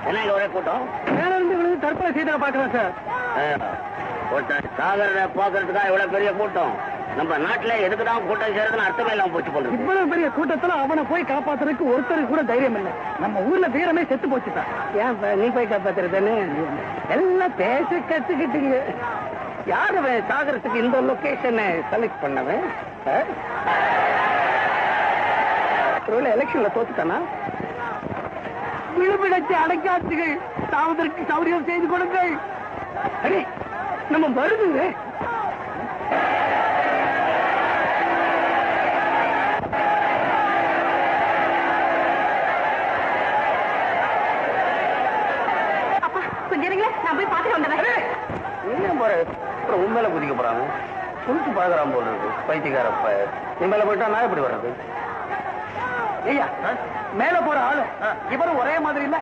என்ன இங்க ஒரே கூட்டம்? மேல இருந்து விழுந்து தற்கொலை செய்த பாக்குறேன் சார். சாகர பாக்குறதுக்கா இவ்வளவு பெரிய கூட்டம்? நம்ம நாட்டுல எதுக்குதான் கூட்டம் செய்யறதுன்னு அர்த்தமே இல்லாம போச்சு போல. இவ்வளவு பெரிய கூட்டத்துல அவனை போய் காப்பாத்துறதுக்கு ஒருத்தருக்கு கூட தைரியம் இல்லை. நம்ம ஊர்ல வீரமே செத்து போச்சுட்டான். ஏன் நீ போய் காப்பாத்துறதுன்னு எல்லாம் பேச கத்துக்கிட்டீங்க. யாரு சாகரத்துக்கு இந்த லொகேஷனை செலக்ட் பண்ணவன்? எலெக்ஷன்ல தோத்துட்டானா? விழுமிடத்தை அடைக்காத்துகள் தாவதற்கு சௌரியம் செய்து கொடுங்கள். நம்ம வருதுங்க. நான் போய் பாத்துட்டு வந்துடுறேன். அப்புறம் உண்மையில குதிக்க போறாங்க. குளிச்சு பாக்குறான் போல இருக்கு பைத்தியக்காரப்ப. உண்மையில போயிட்டா நான் எப்படி வர்றது? ஐயா மேல போற ஆளு இவரும் ஒரே மாதிரி இல்ல.